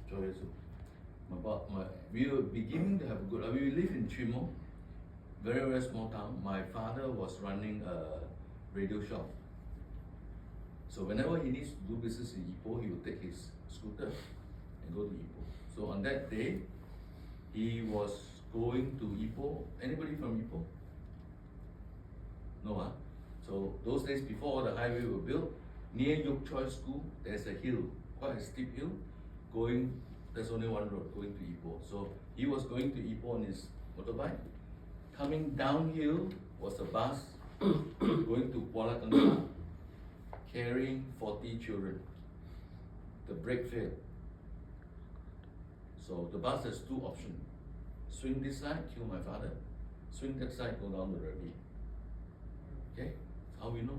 12 years old. We were beginning to have a good. We live in Chimo, very very small town. My father was running a radio shop. So whenever he needs to do business in Ipoh, he would take his scooter and go to Ipoh. So on that day, he was going to Ipoh. Anybody from Ipoh? No, huh? So those days before the highway were built, near Yok Choi School, there's a hill, quite a steep hill, there's only one road going to Ipoh. So he was going to Ipoh on his motorbike. Coming downhill was a bus going to Kuala Tengah, carrying 40 children. The brake failed. So the bus has two options. Swing this side, kill my father. Swing that side, go down the ravine. Okay? How we know?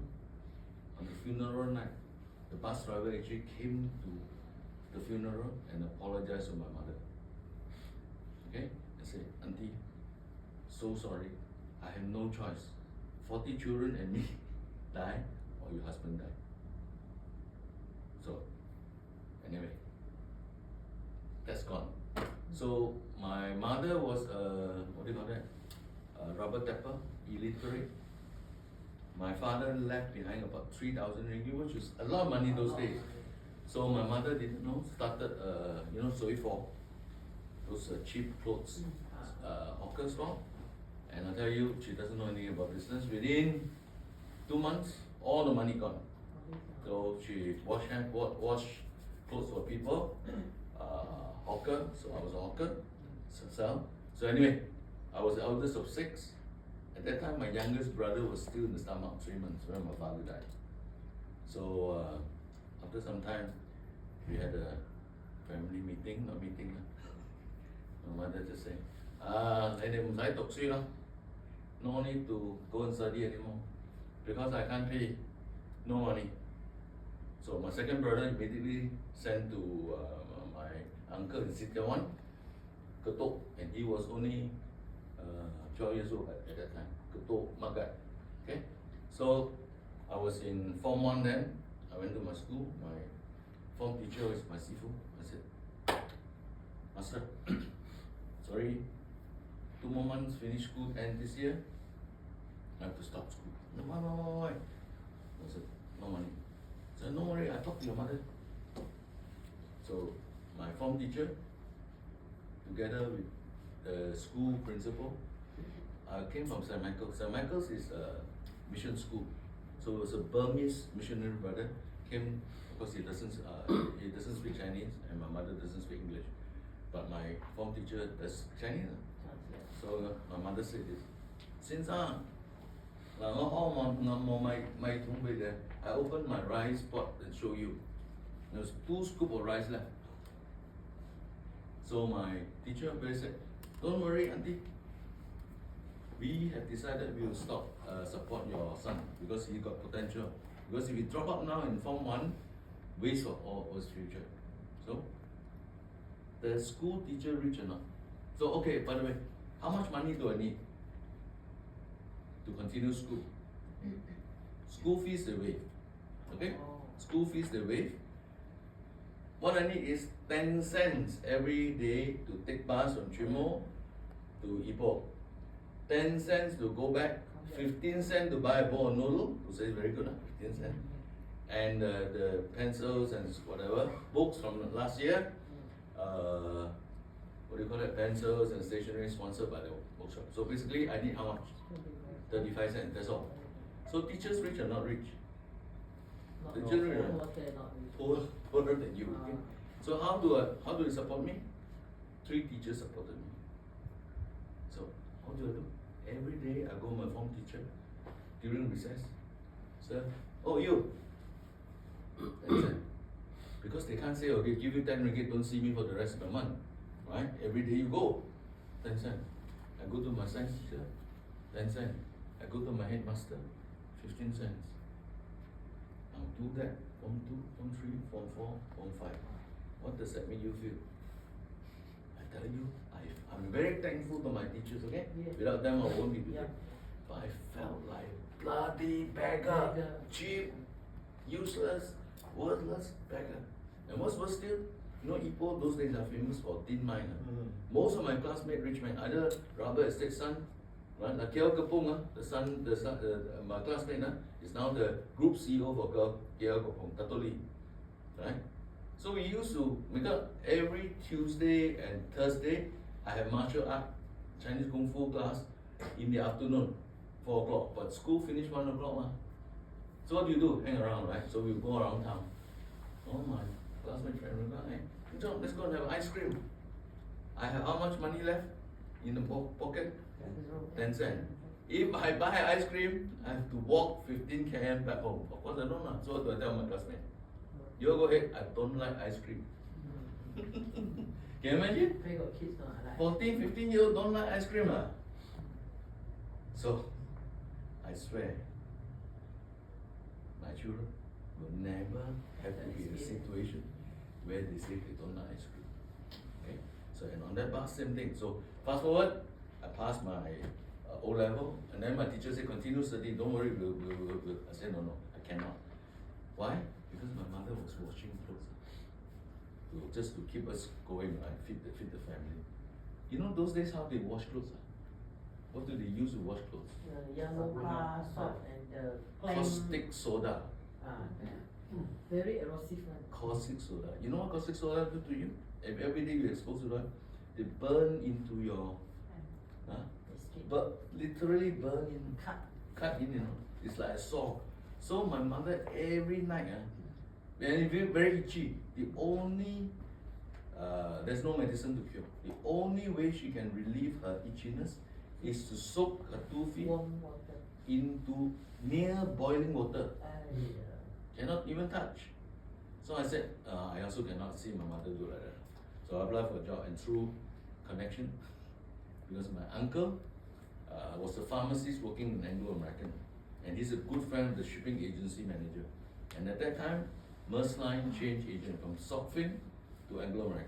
On the funeral night, the bus driver actually came to the funeral and apologized to my mother. Okay? I said, Auntie, so sorry. I have no choice. 40 children and me die, or your husband die. So, anyway, that's gone. So, my mother was a, what do you call that? A rubber tapper, illiterate. My father left behind about 3,000 ringgit, which is a lot of money those days. So my mother didn't know, started Soy for those cheap clothes hawker store. And I tell you, she doesn't know anything about business. Within 2 months, all the money gone. So she wash clothes for people, hawker. So I was a hawker, sell. So anyway, I was the eldest of 6. At that time, my youngest brother was still in the stomach 3 months when my father died. So after some time, we had a family meeting, not meeting. My mother just said, no need to go and study anymore because I can't pay, no money. So my second brother immediately sent to my uncle in Sitiawan, Ketok, and he was only 12 years old at that time, Ketok Magat. Okay, so I was in Form 1 then. I went to my school. My form teacher was my sifu. I said, Master, sorry, 2 more months finish school and this year I have to stop school. No, why? I said, no money. I said, no worry, I talked to your mother. So my form teacher, together with the school principal, I came from St. Michael's. St. Michael's is a mission school. So it was a Burmese missionary brother, came because he doesn't speak Chinese and my mother doesn't speak English. But my form teacher does Chinese. So my mother said this, since I opened my rice pot and show you. There was 2 scoops of rice left. So my teacher said, don't worry, Auntie. We have decided we will stop support your son because he got potential. Because if he drop out now in Form 1, waste of all his future. So the school teacher rich or not? So okay, by the way, how much money do I need to continue school? School fees they waive. Okay? School fees they waive. What I need is 10 cents every day to take bus from Chimo to Ipoh. 10 cents to go back, 15 cents to buy a bowl of noodle, to say very good, 15 cents. And the pencils and whatever, books from last year, what do you call it, pencils and stationery sponsored by the bookshop. So basically, I need how much? 35 cents, that's all. So teachers rich or not rich? Teachers rich or not? Poorer than you. Okay? So how do you support me? 3 teachers supported me. So how do I do? Every day I go to my form teacher during recess. Sir, oh you. That's it. Because they can't say, okay, give you 10 ringgit, don't see me for the rest of the month. Right? Every day you go. 10 cents. I go to my science teacher, 10 cents. I go to my headmaster, 15 cents. I'll do that. Form 2, Form 3, Form 4, Form 5. What does that make you feel? I tell you, I'm very thankful to my teachers, okay? Yeah. Without them, I won't be here. Yeah. But I felt like bloody beggar. Cheap, useless, worthless beggar. And what's worse still, You know, Ipoh those days are famous for tin mine. Most of my classmates rich men, either rubber estate son, right? Like KL Kapung, my classmate is now the group CEO for KL Kapung, Tatoli, right? So we used to make up every Tuesday and Thursday. I have martial art, Chinese Kung Fu class in the afternoon, 4 o'clock. But school finished 1 o'clock. So what do? Hang around, right? So we go around town. Oh my classmate friend, hey, John, let's go and have ice cream. I have how much money left in the pocket? 10 cents. If I buy ice cream, I have to walk 15 km back home. Of course I don't know. So what do I tell my classmate? You go ahead, I don't like ice cream. Can you imagine? 14, 15-year-old don't like ice cream. So, I swear, my children will never have to be in a situation where they say they don't like ice cream. Okay? So, and on that bus, same thing. So, fast forward, I passed my O level, and then my teacher said, continue studying, don't worry, we'll. I said, no, I cannot. Why? Because my mother was washing clothes. Just to keep us going, right? Feed the family. You know those days how they wash clothes? What do they use to wash clothes? Yellow bar, salt, and the caustic soda. Very erosive one. Caustic soda. You know what caustic soda do to you? If every day you're exposed to that, they burn into your, but literally burn in, cut in, you know. It's like a saw. So my mother every night, and it feel very itchy. The only, there's no medicine to cure. The only way she can relieve her itchiness is to soak her 2 feet Warm water. into near boiling water. Cannot even touch. So I said, I also cannot see my mother do like that. So I applied for a job, and through connection, because my uncle was a pharmacist working in Anglo-American, and he's a good friend of the shipping agency manager. And at that time, Maersk Line changed agent from Sockfin to Anglo-American.